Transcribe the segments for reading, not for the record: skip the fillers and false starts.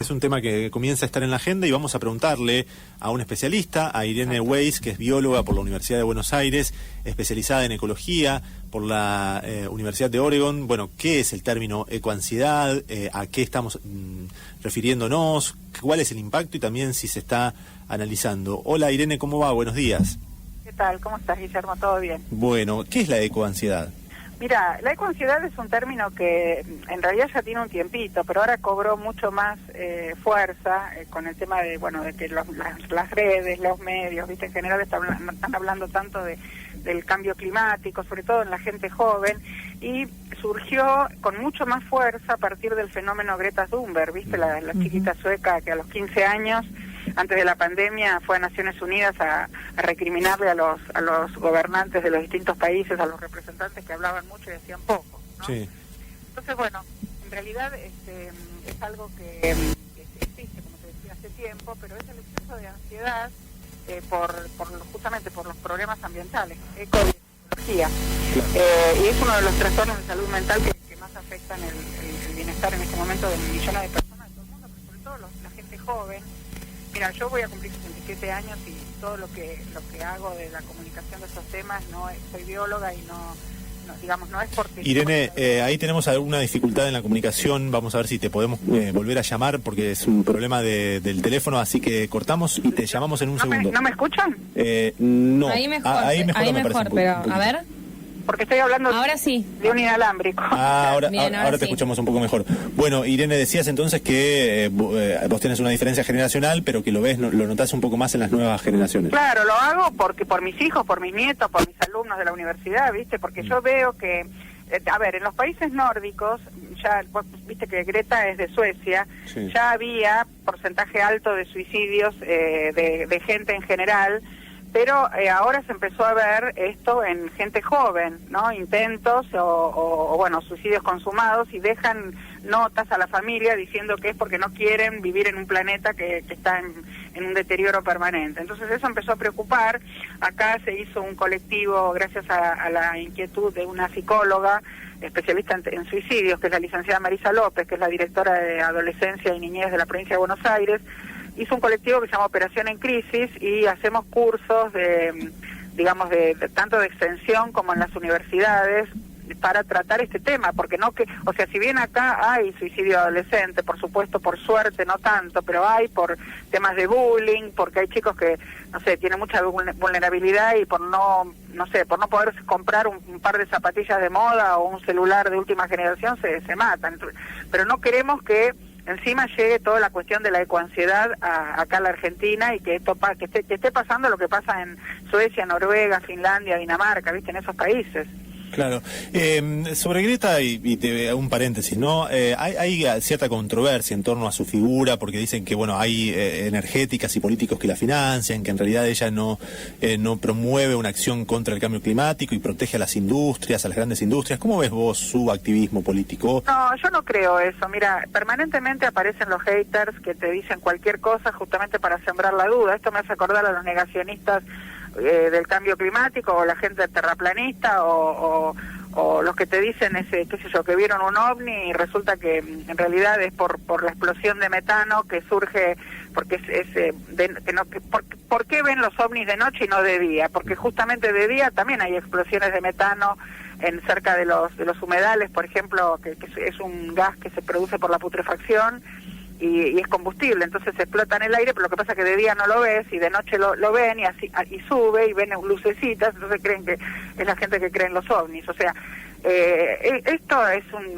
Es un tema que comienza a estar en la agenda y vamos a preguntarle a un especialista, a Irene Weiss, que es bióloga por la Universidad de Buenos Aires, especializada en ecología por la Universidad de Oregon. Bueno, ¿qué es el término ecoansiedad? ¿A qué estamos refiriéndonos? ¿Cuál es el impacto? Y también si se está analizando. Hola Irene, ¿cómo va? Buenos días. ¿Qué tal? ¿Cómo estás, Guillermo? ¿Todo bien? Bueno, ¿qué es la ecoansiedad? Mira, la ecoansiedad es un término que en realidad ya tiene un tiempito, pero ahora cobró mucho más fuerza con el tema de, bueno, de que las redes, los medios, viste, en general están hablando tanto del cambio climático, sobre todo en la gente joven, y surgió con mucho más fuerza a partir del fenómeno Greta Thunberg, viste, la chiquita sueca que a los 15 años, antes de la pandemia, fue a Naciones Unidas a recriminarle a los gobernantes de los distintos países, a los representantes que hablaban mucho y decían poco, ¿no? Sí. Entonces, bueno, en realidad es algo que existe, como te decía, hace tiempo, pero es el exceso de ansiedad justamente por los problemas ambientales, eco y ecología. Y es uno de los trastornos de salud mental que más afectan el bienestar en este momento de millones de personas de todo el mundo, pero sobre todo la gente joven. Mira, yo voy a cumplir 67 años y todo lo que hago de la comunicación de estos temas, soy bióloga y no es porque... Irene, ahí tenemos alguna dificultad en la comunicación, vamos a ver si te podemos volver a llamar porque es un problema del teléfono, así que cortamos y te llamamos en un segundo. ¿No me escuchan? No. Ahí mejor, pero a ver... Porque estoy hablando ahora sí de un inalámbrico. Ahora te sí. escuchamos un poco mejor. Bueno, Irene, decías entonces que vos tenés una diferencia generacional, pero que lo notás un poco más en las nuevas generaciones. Claro, lo hago porque por mis hijos, por mis nietos, por mis alumnos de la universidad, ¿viste? Porque yo veo que, en los países nórdicos, ya, viste que Greta es de Suecia, sí. Ya había porcentaje alto de suicidios de gente en general, pero ahora se empezó a ver esto en gente joven, ¿no? Intentos o bueno, suicidios consumados, y dejan notas a la familia diciendo que es porque no quieren vivir en un planeta que está en un deterioro permanente. Entonces eso empezó a preocupar. Acá se hizo un colectivo gracias a la inquietud de una psicóloga especialista en suicidios, que es la licenciada Marisa López, que es la directora de Adolescencia y Niñez de la provincia de Buenos Aires. Hizo un colectivo que se llama Operación en Crisis y hacemos cursos de tanto de extensión como en las universidades para tratar este tema, porque si bien acá hay suicidio adolescente, por supuesto, por suerte no tanto, pero hay por temas de bullying, porque hay chicos que, tienen mucha vulnerabilidad y por no poder comprar un par de zapatillas de moda o un celular de última generación se matan. Pero no queremos que encima llegue toda la cuestión de la ecoansiedad acá a la Argentina y que esté pasando lo que pasa en Suecia, Noruega, Finlandia, Dinamarca, ¿viste? En esos países. Claro. Sobre Greta, y te hago un paréntesis, ¿no? Hay cierta controversia en torno a su figura, porque dicen que, bueno, hay energéticas y políticos que la financian, que en realidad ella no promueve una acción contra el cambio climático y protege a las industrias, a las grandes industrias. ¿Cómo ves vos su activismo político? No, yo no creo eso. Mira, permanentemente aparecen los haters que te dicen cualquier cosa justamente para sembrar la duda. Esto me hace acordar a los negacionistas del cambio climático, o la gente terraplanista, o los que te dicen que vieron un ovni y resulta que en realidad es por la explosión de metano que surge, porque ¿por qué ven los ovnis de noche y no de día? Porque justamente de día también hay explosiones de metano cerca de los humedales, por ejemplo, que es un gas que se produce por la putrefacción y es combustible, entonces se explota en el aire, pero lo que pasa es que de día no lo ves y de noche lo ven y sube y ven lucecitas, entonces creen que es la gente que cree en los ovnis. O sea, esto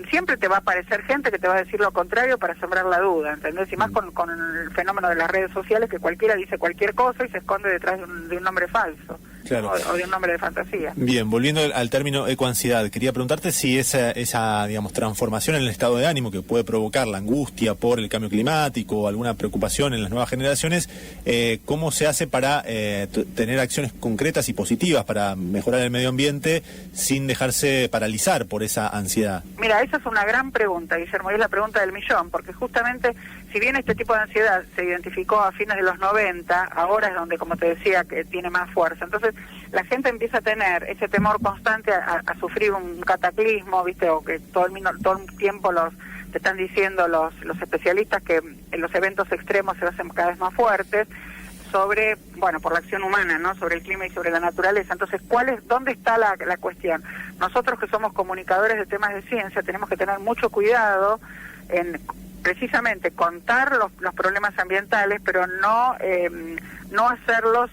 siempre te va a aparecer gente que te va a decir lo contrario para sembrar la duda, ¿entendés? Y más con el fenómeno de las redes sociales, que cualquiera dice cualquier cosa y se esconde detrás de un nombre falso. Claro. O de un nombre de fantasía. Bien, volviendo al término ecoansiedad, quería preguntarte si esa transformación en el estado de ánimo que puede provocar la angustia por el cambio climático o alguna preocupación en las nuevas generaciones, ¿cómo se hace para tener acciones concretas y positivas para mejorar el medio ambiente sin dejarse paralizar por esa ansiedad? Mira, esa es una gran pregunta, Guillermo, y es la pregunta del millón, porque justamente, si bien este tipo de ansiedad se identificó a fines de los 90, ahora es donde, como te decía, que tiene más fuerza. Entonces, la gente empieza a tener ese temor constante a sufrir un cataclismo, ¿viste? O que todo el tiempo te están diciendo los especialistas que los eventos extremos se hacen cada vez más fuertes, sobre, bueno, por la acción humana, ¿no? Sobre el clima y sobre la naturaleza. Entonces, ¿dónde está la cuestión? Nosotros que somos comunicadores de temas de ciencia tenemos que tener mucho cuidado en precisamente contar los problemas ambientales, pero no hacerlos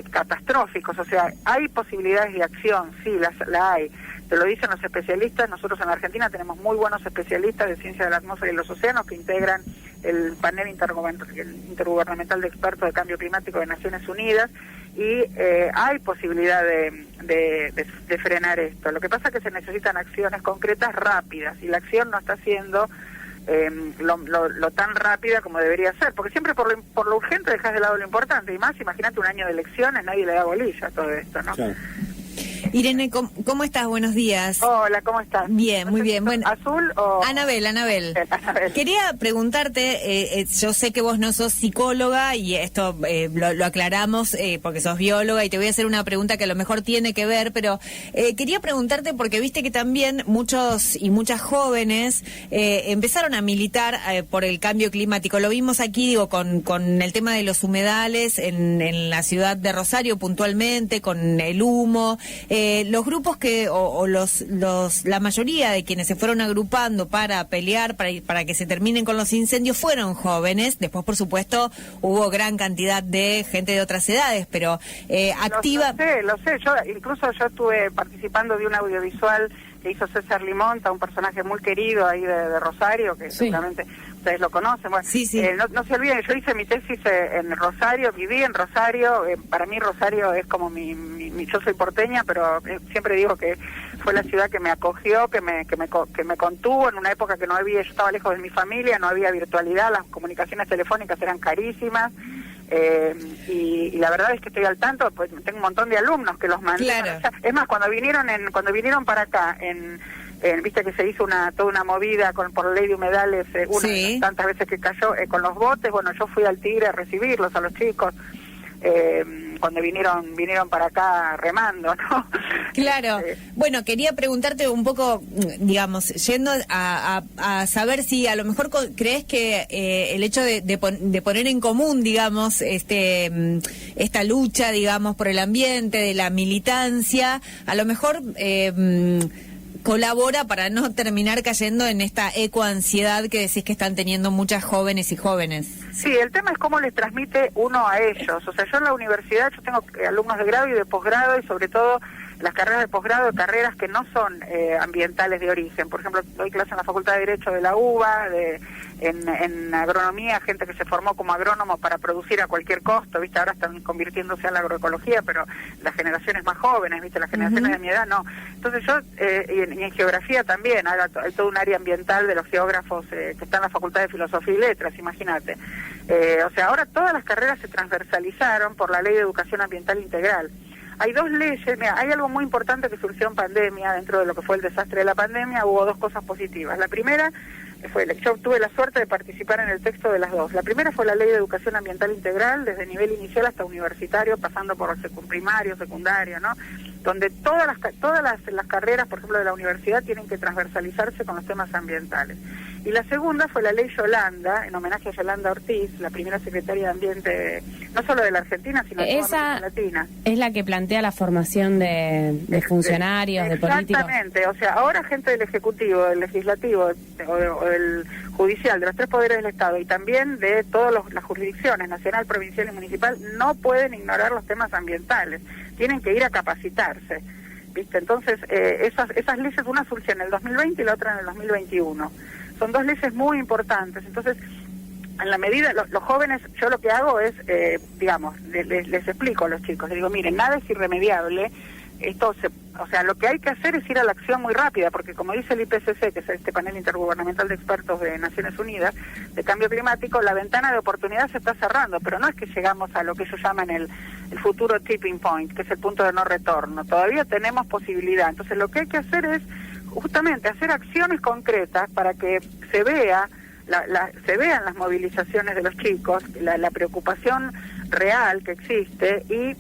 catastróficos. O sea, hay posibilidades de acción, sí, la hay. Te lo dicen los especialistas. Nosotros en la Argentina tenemos muy buenos especialistas de ciencia de la atmósfera y los océanos que integran el panel intergubernamental de expertos de cambio climático de Naciones Unidas, y hay posibilidad de frenar esto. Lo que pasa es que se necesitan acciones concretas rápidas, y la acción no está siendo lo tan rápida como debería ser, porque siempre por lo urgente dejas de lado lo importante, y más, imagínate un año de elecciones, nadie le da bolilla a todo esto, ¿no? Claro. Irene, ¿cómo estás? Buenos días. Hola, ¿cómo estás? Bien, muy bien. Bueno, ¿Azul o...? Anabel. Quería preguntarte, yo sé que vos no sos psicóloga, y esto lo aclaramos porque sos bióloga, y te voy a hacer una pregunta que a lo mejor tiene que ver, pero quería preguntarte porque viste que también muchos y muchas jóvenes empezaron a militar por el cambio climático. Lo vimos aquí, con el tema de los humedales en la ciudad de Rosario puntualmente, con el humo. Los grupos la mayoría de quienes se fueron agrupando para pelear, para que se terminen con los incendios, fueron jóvenes. Después, por supuesto, hubo gran cantidad de gente de otras edades, pero activa... Lo sé. Yo estuve participando de un audiovisual que hizo César Limonta, un personaje muy querido ahí de Rosario, que seguramente ustedes lo conocen. Bueno, sí. No se olviden, yo hice mi tesis en Rosario, viví en Rosario. Para mí Rosario es como yo soy porteña, pero siempre digo que fue la ciudad que me acogió, que me contuvo en una época que yo estaba lejos de mi familia, no había virtualidad, las comunicaciones telefónicas eran carísimas. Y la verdad es que estoy al tanto, pues tengo un montón de alumnos que los mandan. Claro. O sea, es más, cuando vinieron para acá, viste que se hizo toda una movida por la ley de humedales, una de las tantas veces que cayó con los botes. Bueno, yo fui al Tigre a recibirlos, a los chicos, cuando vinieron para acá remando, ¿no? Claro. Bueno, quería preguntarte un poco, digamos, yendo a saber si a lo mejor crees que el hecho de poner en común, digamos, esta lucha, digamos, por el ambiente, de la militancia, a lo mejor colabora para no terminar cayendo en esta ecoansiedad que decís que están teniendo muchas jóvenes y jóvenes. Sí, el tema es cómo les transmite uno a ellos. O sea, yo en la universidad, yo tengo alumnos de grado y de posgrado, y sobre todo las carreras de posgrado, carreras que no son ambientales de origen. Por ejemplo, doy clase en la Facultad de Derecho de la UBA, en agronomía, gente que se formó como agrónomo para producir a cualquier costo, ¿viste? Ahora están convirtiéndose a la agroecología, pero las generaciones más jóvenes, ¿viste? Las generaciones de mi edad, no. Entonces yo, y en geografía también, hay todo un área ambiental de los geógrafos que está en la Facultad de Filosofía y Letras, imagínate. O sea, ahora todas las carreras se transversalizaron por la Ley de Educación Ambiental Integral. Hay dos leyes, mira, hay algo muy importante que surgió en pandemia, dentro de lo que fue el desastre de la pandemia, hubo dos cosas positivas. La primera yo tuve la suerte de participar en el texto de las dos. La primera fue la Ley de Educación Ambiental Integral, desde nivel inicial hasta universitario, pasando por primario, secundario, ¿no? Donde todas las carreras, por ejemplo, de la universidad, tienen que transversalizarse con los temas ambientales. Y la segunda fue la Ley Yolanda, en homenaje a Yolanda Ortiz, la primera secretaria de Ambiente, no solo de la Argentina, sino de toda América Latina. Es la que plantea la formación de funcionarios, de políticos. Exactamente, o sea, ahora gente del Ejecutivo, del Legislativo o del Judicial, de los tres poderes del Estado, y también de todas las jurisdicciones, nacional, provincial y municipal, no pueden ignorar los temas ambientales, tienen que ir a capacitarse, ¿viste? Entonces, esas leyes, una surgió en el 2020 y la otra en el 2021. Son dos leyes muy importantes. Entonces, en la medida, los jóvenes, yo lo que hago es, les explico a los chicos, les digo, miren, nada es irremediable, o sea, lo que hay que hacer es ir a la acción muy rápida, porque como dice el IPCC, que es este panel intergubernamental de expertos de Naciones Unidas de cambio climático, la ventana de oportunidad se está cerrando, pero no es que llegamos a lo que ellos llaman el futuro tipping point, que es el punto de no retorno. Todavía tenemos posibilidad. Entonces, lo que hay que hacer es justamente hacer acciones concretas para que se vean las movilizaciones de los chicos, la preocupación real que existe. Y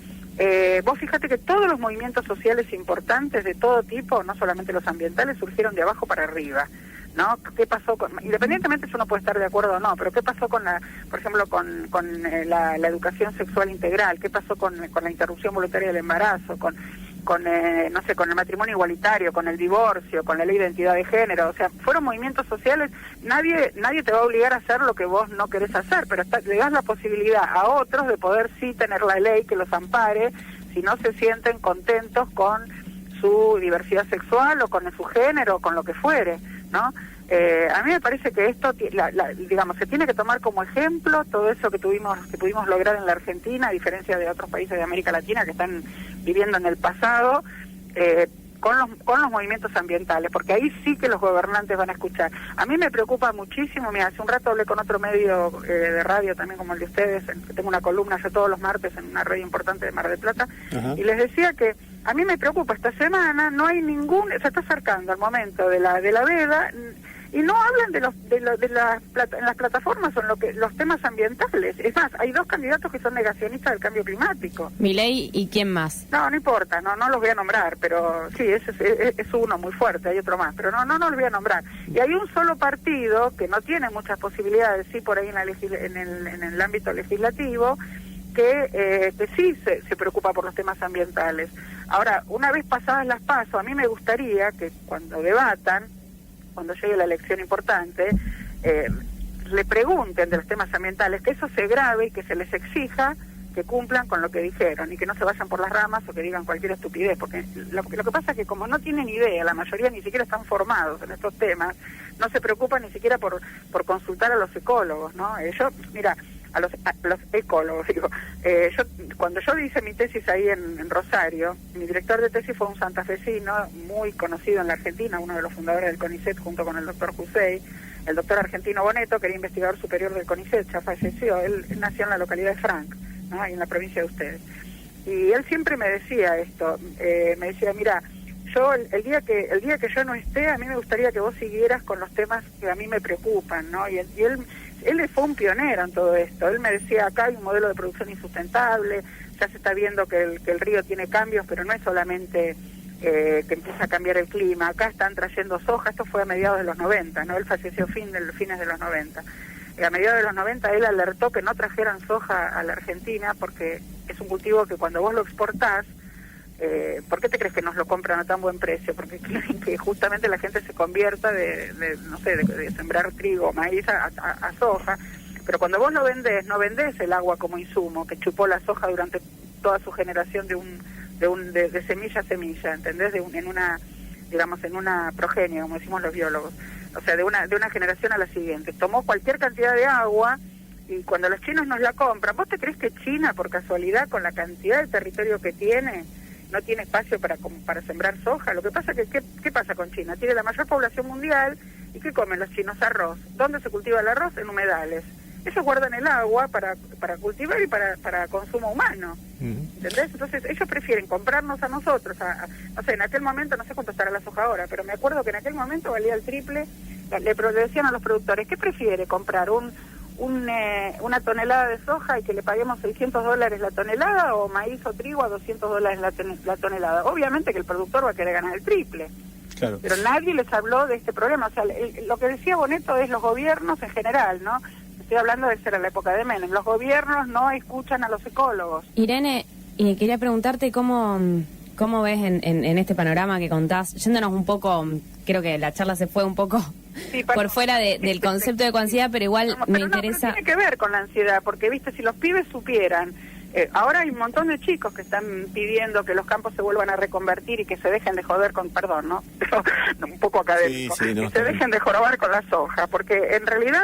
vos fíjate que todos los movimientos sociales importantes de todo tipo, no solamente los ambientales, surgieron de abajo para arriba. ¿no? ¿Qué pasó independientemente si uno puede estar de acuerdo o no, pero qué pasó con por ejemplo, con la educación sexual integral? ¿Qué pasó con la interrupción voluntaria del embarazo? Con no sé, con el matrimonio igualitario, con el divorcio, con la ley de identidad de género? O sea, fueron movimientos sociales. Nadie te va a obligar a hacer lo que vos no querés hacer, pero le das la posibilidad a otros de poder sí tener la ley que los ampare si no se sienten contentos con su diversidad sexual o con su género o con lo que fuere, ¿no? A mí me parece que esto, digamos, se tiene que tomar como ejemplo todo eso que pudimos lograr en la Argentina, a diferencia de otros países de América Latina que están viviendo en el pasado, con los movimientos ambientales, porque ahí sí que los gobernantes van a escuchar. A mí me preocupa muchísimo, mira, hace un rato hablé con otro medio de radio también como el de ustedes, tengo una columna yo todos los martes en una radio importante de Mar del Plata, y les decía que a mí me preocupa, esta semana no hay se está acercando el momento de la veda, y no hablan en las plataformas o en los temas ambientales. Es más, hay 2 candidatos que son negacionistas del cambio climático. Milei y quién más. No importa, no los voy a nombrar, pero sí, es uno muy fuerte, hay otro más, pero no los voy a nombrar. Y hay un solo partido que no tiene muchas posibilidades, sí, por ahí en el ámbito legislativo, que sí se preocupa por los temas ambientales. Ahora, una vez pasadas las PASO, a mí me gustaría que cuando debatan, cuando llegue la elección importante, le pregunten de los temas ambientales, que eso se grabe y que se les exija que cumplan con lo que dijeron y que no se vayan por las ramas o que digan cualquier estupidez, porque lo que pasa es que como no tienen idea, la mayoría ni siquiera están formados en estos temas, no se preocupan ni siquiera por consultar a los ecólogos, ¿no? Mira, a los ecólogos, digo, cuando yo hice mi tesis ahí en Rosario, mi director de tesis fue un santafesino muy conocido en la Argentina, uno de los fundadores del CONICET junto con el doctor Jusey, el doctor Argentino Boneto, que era investigador superior del CONICET, ya falleció. Él nació en la localidad de Frank, ¿no? Ahí en la provincia de ustedes, y él siempre me decía esto, me decía, mira, yo el día que yo no esté, a mí me gustaría que vos siguieras con los temas que a mí me preocupan, ¿no? Y él fue un pionero en todo esto. Él me decía, acá hay un modelo de producción insustentable, ya se está viendo que el río tiene cambios, pero no es solamente que empieza a cambiar el clima. Acá están trayendo soja, esto fue a mediados de los 90, ¿no? Él falleció fines de los 90. A mediados de los 90 él alertó que no trajeran soja a la Argentina porque es un cultivo que cuando vos lo exportás, ¿por qué te crees que nos lo compran a tan buen precio? Porque quieren que justamente la gente se convierta de sembrar trigo o maíz a soja, pero cuando vos lo vendés, no vendés el agua como insumo que chupó la soja durante toda su generación de semilla a semilla, ¿entendés? En una progenie, como decimos los biólogos, o sea, de una generación a la siguiente. Tomó cualquier cantidad de agua. Y cuando los chinos nos la compran, ¿vos te crees que China, por casualidad, con la cantidad de territorio que tiene, no tiene espacio para sembrar soja? Lo que pasa es que, ¿qué pasa con China? Tiene la mayor población mundial, ¿y qué comen los chinos? Arroz. ¿Dónde se cultiva el arroz? En humedales. Ellos guardan el agua para cultivar y para consumo humano. ¿Entendés? Entonces ellos prefieren comprarnos a nosotros, no sé, en aquel momento, no sé cuánto estará la soja ahora, pero me acuerdo que en aquel momento valía el triple. Le decían a los productores, ¿qué prefiere? ¿Comprar una tonelada de soja y que le paguemos $600 la tonelada, o maíz o trigo a $200 la tonelada? Obviamente que el productor va a querer ganar el triple. Claro. Pero nadie les habló de este problema. O sea, lo que decía Boneto es los gobiernos en general, ¿no? Estoy hablando de ser en la época de Menem. Los gobiernos no escuchan a los ecólogos. Irene, quería preguntarte cómo ves en este panorama que contás, yéndonos un poco, creo que la charla se fue un poco por fuera del concepto de ansiedad, pero igual me interesa... No tiene que ver con la ansiedad, porque, viste, si los pibes supieran... ahora hay un montón de chicos que están pidiendo que los campos se vuelvan a reconvertir y que se dejen de joder con, perdón, ¿no? Pero, un poco académico, que se dejen de jorobar con la soja, porque en realidad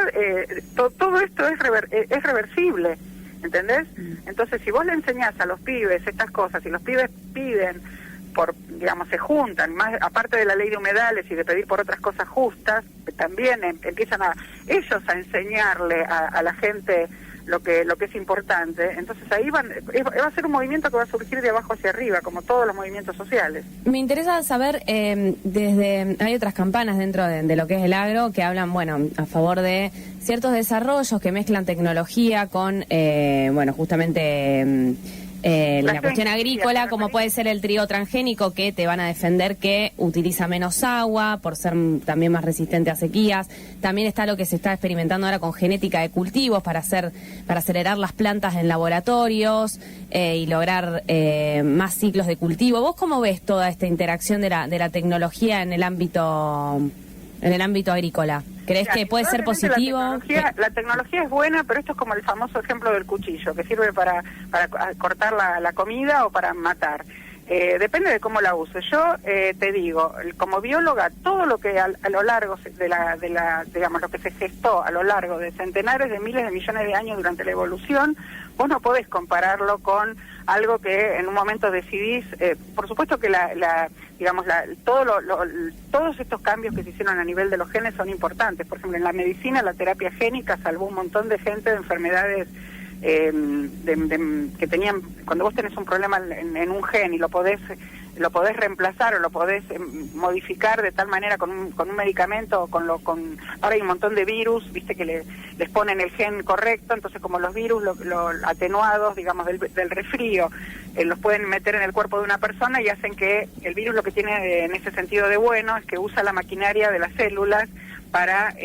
todo esto es reversible, ¿entendés? Entonces, si vos le enseñás a los pibes estas cosas, y los pibes piden se juntan, más aparte de la ley de humedales y de pedir por otras cosas justas, también empiezan ellos a enseñarle a la gente lo que es importante. Entonces ahí va a ser un movimiento que va a surgir de abajo hacia arriba, como todos los movimientos sociales. Me interesa saber, hay otras campanas dentro de lo que es el agro que hablan, a favor de ciertos desarrollos que mezclan tecnología con, justamente la cuestión agrícola, como puede ser el trigo transgénico, que te van a defender que utiliza menos agua, por ser también más resistente a sequías. También está lo que se está experimentando ahora con genética de cultivos para acelerar las plantas en laboratorios y lograr más ciclos de cultivo. ¿Vos cómo ves toda esta interacción de la tecnología en el ámbito agrícola? ¿Crees que puede ser positivo? La tecnología es buena, pero esto es como el famoso ejemplo del cuchillo, que sirve para cortar la comida o para matar. Depende de cómo la uses. Yo te digo, como bióloga, todo lo que a lo largo digamos, lo que se gestó a lo largo de centenares de miles de millones de años durante la evolución, vos no podés compararlo con algo que en un momento decidís. Por supuesto que todos estos cambios que se hicieron a nivel de los genes son importantes. Por ejemplo, en la medicina, la terapia génica salvó un montón de gente de enfermedades que tenían. Cuando vos tenés un problema en un gen y lo podés reemplazar o lo podés modificar de tal manera con un medicamento, ahora hay un montón de virus, viste, que les ponen el gen correcto, entonces como los virus atenuados, digamos, del resfrío, los pueden meter en el cuerpo de una persona y hacen que el virus, lo que tiene en ese sentido de bueno es que usa la maquinaria de las células para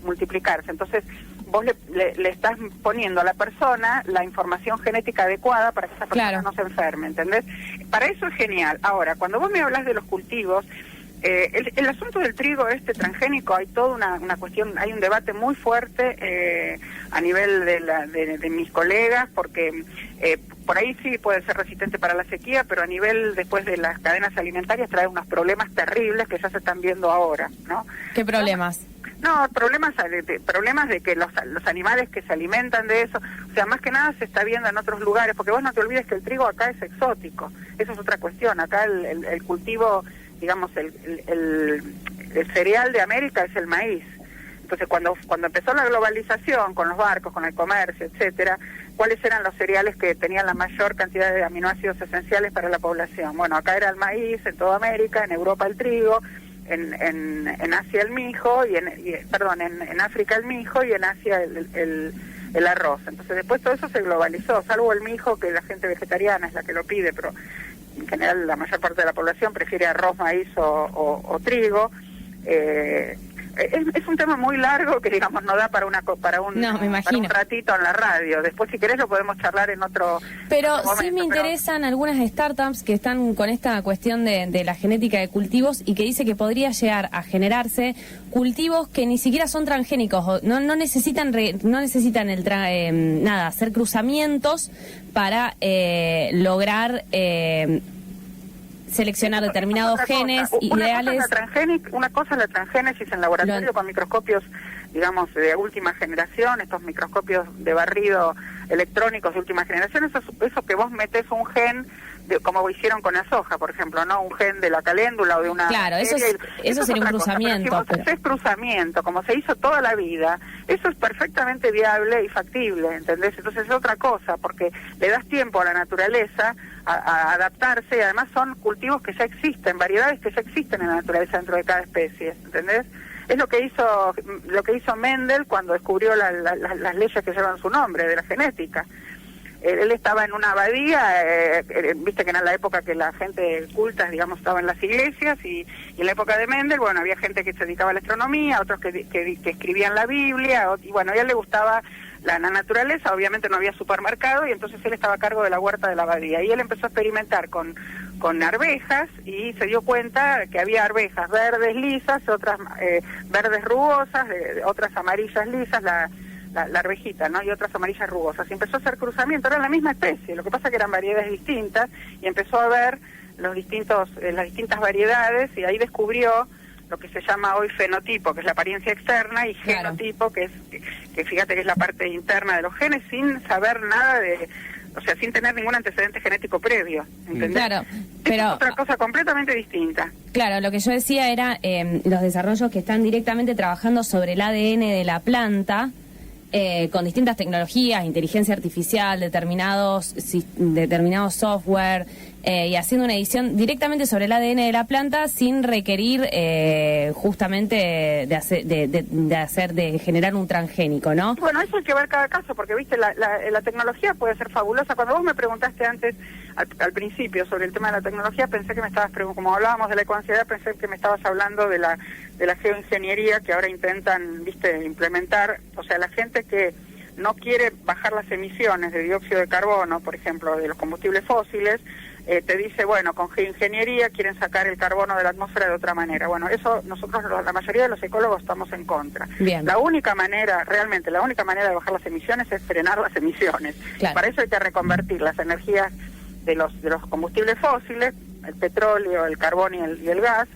multiplicarse. Entonces vos le estás poniendo a la persona la información genética adecuada para que esa persona no se enferme, ¿entendés? Para eso es genial. Ahora, cuando vos me hablas de los cultivos, el asunto del trigo transgénico, hay toda una cuestión, hay un debate muy fuerte a nivel de mis colegas, porque por ahí sí puede ser resistente para la sequía, pero a nivel después de las cadenas alimentarias trae unos problemas terribles que ya se están viendo ahora, ¿no? ¿Qué problemas? No, problemas de que los animales que se alimentan de eso, o sea, más que nada se está viendo en otros lugares, porque vos no te olvides que el trigo acá es exótico, eso es otra cuestión. Acá el cultivo, digamos, el cereal de América es el maíz. Entonces, cuando empezó la globalización con los barcos, con el comercio, etcétera, ¿cuáles eran los cereales que tenían la mayor cantidad de aminoácidos esenciales para la población? Bueno, acá era el maíz, en toda América, en Europa el trigo, en Asia el mijo, en África el mijo y en Asia el arroz. Entonces después todo eso se globalizó, salvo el mijo, que la gente vegetariana es la que lo pide, pero en general la mayor parte de la población prefiere arroz, maíz o trigo. Es un tema muy largo que, digamos, no da para un ratito en la radio. Después, si querés, lo podemos charlar en otro momento, sí me interesan algunas startups que están con esta cuestión de la genética de cultivos y que dice que podría llegar a generarse cultivos que ni siquiera son transgénicos, no necesitan hacer cruzamientos para lograr seleccionar determinados genes ideales. Una cosa es la transgénesis en laboratorio con microscopios, digamos, de última generación, estos microscopios de barrido electrónicos de última generación, eso que vos metés un gen, como hicieron con la soja, por ejemplo, ¿no? Un gen de la caléndula o de una... Claro, eso sería un cruzamiento. Pero si vos haces cruzamiento, como se hizo toda la vida, eso es perfectamente viable y factible, ¿entendés? Entonces es otra cosa, porque le das tiempo a la naturaleza a adaptarse, y además son cultivos que ya existen, variedades que ya existen en la naturaleza dentro de cada especie, ¿entendés? Es lo que hizo Mendel cuando descubrió las leyes que llevan su nombre, de la genética. Él estaba en una abadía, viste que en la época que la gente culta, digamos, estaba en las iglesias, y en la época de Mendel, bueno, había gente que se dedicaba a la astronomía, otros que escribían la Biblia, y bueno, a él le gustaba la naturaleza, obviamente no había supermercado, y entonces él estaba a cargo de la huerta de la abadía, y él empezó a experimentar con arvejas, y se dio cuenta que había arvejas verdes lisas, otras verdes rugosas, otras amarillas lisas, la arvejita, ¿no? Y otras amarillas rugosas. Y empezó a hacer cruzamiento, eran la misma especie, lo que pasa que eran variedades distintas, y empezó a ver las distintas variedades, y ahí descubrió lo que se llama hoy fenotipo, que es la apariencia externa, y genotipo, que fíjate que es la parte interna de los genes, sin saber nada o sea, sin tener ningún antecedente genético previo, ¿entendés? Claro, pero... Es otra cosa completamente distinta. Claro, lo que yo decía era los desarrollos que están directamente trabajando sobre el ADN de la planta, con distintas tecnologías, inteligencia artificial, determinados software, y haciendo una edición directamente sobre el ADN de la planta sin requerir justamente de generar un transgénico, ¿no? Bueno, eso hay que ver cada caso, porque viste, la tecnología puede ser fabulosa. Cuando vos me preguntaste antes, al principio, sobre el tema de la tecnología, pensé que me estabas como hablábamos de la ecoansiedad, pensé que me estabas hablando de la geoingeniería que ahora intentan, viste, implementar. O sea, la gente que no quiere bajar las emisiones de dióxido de carbono, por ejemplo, de los combustibles fósiles, te dice, bueno, con geoingeniería quieren sacar el carbono de la atmósfera de otra manera. Bueno, eso nosotros, la mayoría de los ecólogos, estamos en contra. Bien. La única manera, realmente, la única manera de bajar las emisiones es frenar las emisiones. Claro. Para eso hay que reconvertir las energías de los combustibles fósiles, el petróleo, el carbón y el gas.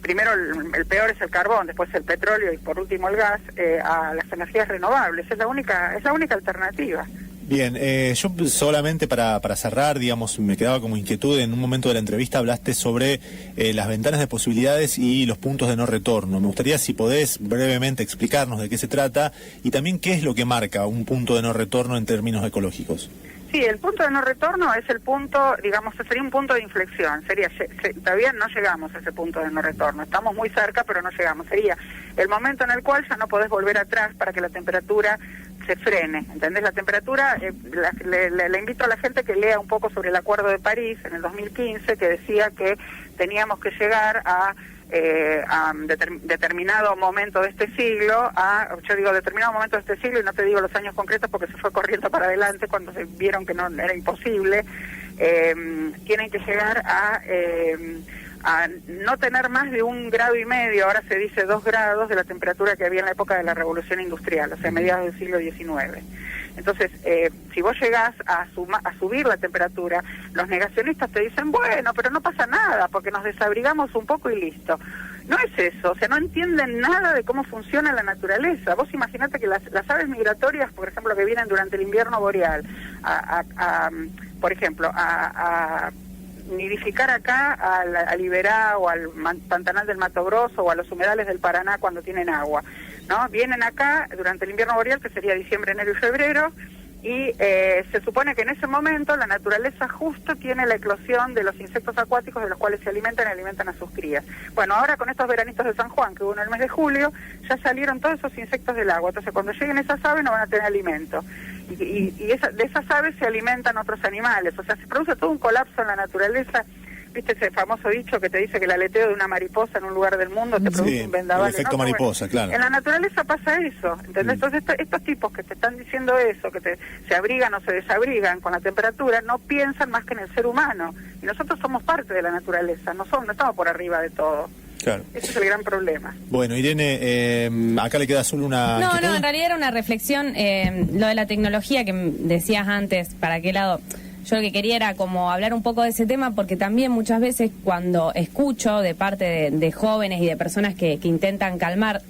Primero el peor es el carbón, después el petróleo y por último el gas, a las energías renovables. Es la única alternativa. Bien, yo solamente para cerrar, digamos, me quedaba como inquietud. En un momento de la entrevista hablaste sobre las ventanas de posibilidades y los puntos de no retorno. Me gustaría, si podés, brevemente explicarnos de qué se trata y también qué es lo que marca un punto de no retorno en términos ecológicos. Sí, el punto de no retorno es el punto, digamos, sería un punto de inflexión. Todavía no llegamos a ese punto de no retorno. Estamos muy cerca, pero no llegamos. Sería el momento en el cual ya no podés volver atrás para que la temperatura se frene, ¿entendés? La temperatura, le invito a la gente que lea un poco sobre el Acuerdo de París en el 2015, que decía que teníamos que llegar a determinado momento de este siglo, yo digo determinado momento de este siglo y no te digo los años concretos porque se fue corriendo para adelante cuando se vieron que no era imposible, tienen que llegar a no tener más de 1,5 grados, ahora se dice 2 grados de la temperatura que había en la época de la Revolución Industrial, o sea, mediados del siglo XIX. Entonces, si vos llegás a subir la temperatura, los negacionistas te dicen, bueno, pero no pasa nada, porque nos desabrigamos un poco y listo. No es eso, o sea, no entienden nada de cómo funciona la naturaleza. Vos imaginate que las aves migratorias, por ejemplo, que vienen durante el invierno boreal, por ejemplo, a nidificar acá al Iberá o al Pantanal del Mato Grosso o a los humedales del Paraná cuando tienen agua, ¿no? Vienen acá durante el invierno boreal, que sería diciembre, enero y febrero, y se supone que en ese momento la naturaleza justo tiene la eclosión de los insectos acuáticos de los cuales se alimentan y alimentan a sus crías. Bueno, ahora con estos veranitos de San Juan que hubo en el mes de julio, ya salieron todos esos insectos del agua, entonces cuando lleguen esas aves no van a tener alimento. Y de esas aves se alimentan otros animales, o sea, se produce todo un colapso en la naturaleza. ¿Viste ese famoso dicho que te dice que el aleteo de una mariposa en un lugar del mundo te produce un vendaval? El efecto mariposa, bueno, claro. En la naturaleza pasa eso, ¿entendés? Entonces estos tipos que te están diciendo eso, que se abrigan o se desabrigan con la temperatura, no piensan más que en el ser humano. Y nosotros somos parte de la naturaleza, no estamos por arriba de todo. Claro. Ese es el gran problema. Bueno, Irene, acá le queda solo una... No, en realidad era una reflexión, lo de la tecnología que decías antes, ¿para qué lado? Yo lo que quería era como hablar un poco de ese tema, porque también muchas veces cuando escucho de parte de jóvenes y de personas que intentan calmar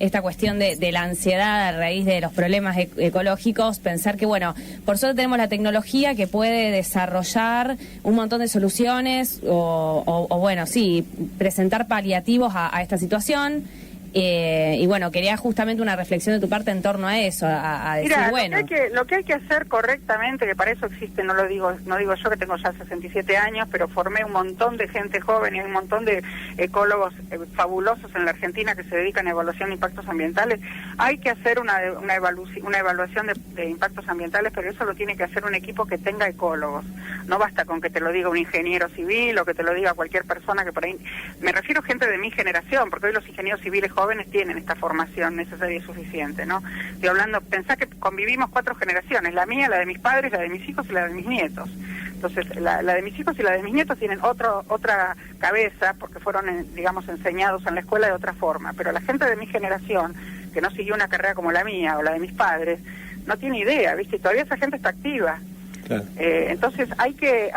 esta cuestión de la ansiedad a raíz de los problemas ecológicos, pensar que, bueno, por suerte tenemos la tecnología que puede desarrollar un montón de soluciones o bueno, sí, presentar paliativos a esta situación. Y bueno, quería justamente una reflexión de tu parte en torno a eso, a decir, Mirá, bueno... Lo que hay que hacer correctamente, que para eso existe, no digo yo que tengo ya 67 años, pero formé un montón de gente joven y un montón de ecólogos fabulosos en la Argentina que se dedican a evaluación de impactos ambientales. Hay que hacer una evaluación de impactos ambientales, pero eso lo tiene que hacer un equipo que tenga ecólogos. No basta con que te lo diga un ingeniero civil o que te lo diga cualquier persona que por ahí... Me refiero a gente de mi generación, porque hoy los ingenieros civiles jóvenes tienen esta formación necesaria y suficiente, ¿no? Estoy hablando, pensá que convivimos 4 generaciones, la mía, la de mis padres, la de mis hijos y la de mis nietos. Entonces, la de mis hijos y la de mis nietos tienen otra cabeza, porque fueron, digamos, enseñados en la escuela de otra forma, pero la gente de mi generación, que no siguió una carrera como la mía o la de mis padres, no tiene idea, ¿viste? Y todavía esa gente está activa. Claro. Entonces hay que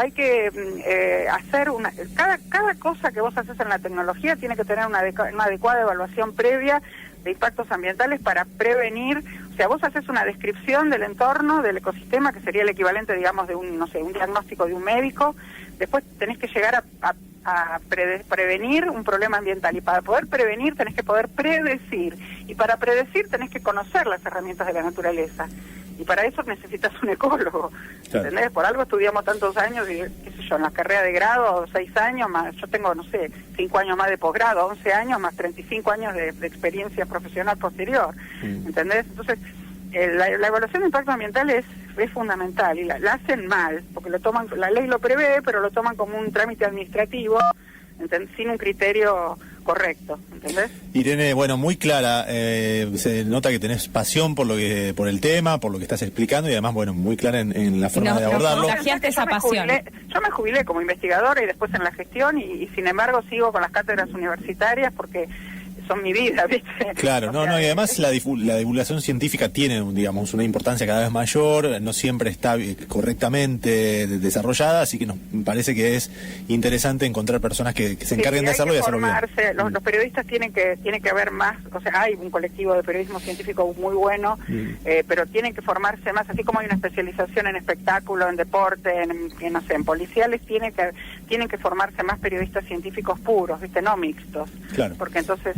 hacer cada cosa que vos haces en la tecnología tiene que tener una adecuada evaluación previa de impactos ambientales para prevenir. O sea, vos haces una descripción del entorno, del ecosistema, que sería el equivalente, digamos, de un diagnóstico de un médico. Después tenés que llegar a prevenir un problema ambiental, y para poder prevenir tenés que poder predecir, y para predecir tenés que conocer las herramientas de la naturaleza. y para eso necesitas un ecólogo, claro. ¿entendés? Por algo estudiamos tantos años, y qué sé yo, en la carrera de grado, 6 años más, yo tengo, no sé, 5 años más de posgrado, 11 años más 35 años de experiencia profesional posterior, ¿entendés? Entonces, la evaluación de impacto ambiental es fundamental, y la hacen mal, porque lo toman, la ley lo prevé, pero lo toman como un trámite administrativo, sin un criterio correcto, ¿entendés? Irene, bueno, muy clara, se nota que tenés pasión por el tema, por lo que estás explicando, y además, bueno, muy clara en la forma de abordarlo. Esa pasión. Yo me jubilé como investigadora y después en la gestión, y sin embargo sigo con las cátedras universitarias porque son mi vida, ¿viste? Claro, y además la divulgación científica tiene, digamos, una importancia cada vez mayor, no siempre está correctamente desarrollada, así que me parece que es interesante encontrar personas que se encarguen de hacerlo y hacerlo bien. Los periodistas tiene que haber más, o sea, hay un colectivo de periodismo científico muy bueno, pero tienen que formarse más, así como hay una especialización en espectáculo, en deporte, no sé, en policiales, tienen que formarse más periodistas científicos puros, ¿viste? No mixtos. Claro. Porque entonces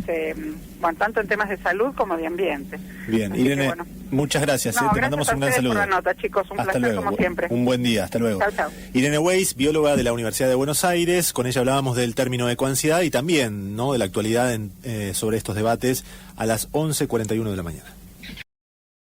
bueno, tanto en temas de salud como de ambiente. Bien, así Irene, que, bueno. Muchas gracias. Te mandamos un gran saludo. Por la nota, chicos, un placer luego. Como siempre. Un buen día, hasta luego. Chau, chau. Irene Weiss, bióloga de la Universidad de Buenos Aires, con ella hablábamos del término ecoansiedad y también, ¿no?, de la actualidad sobre estos debates a las 11:41 de la mañana.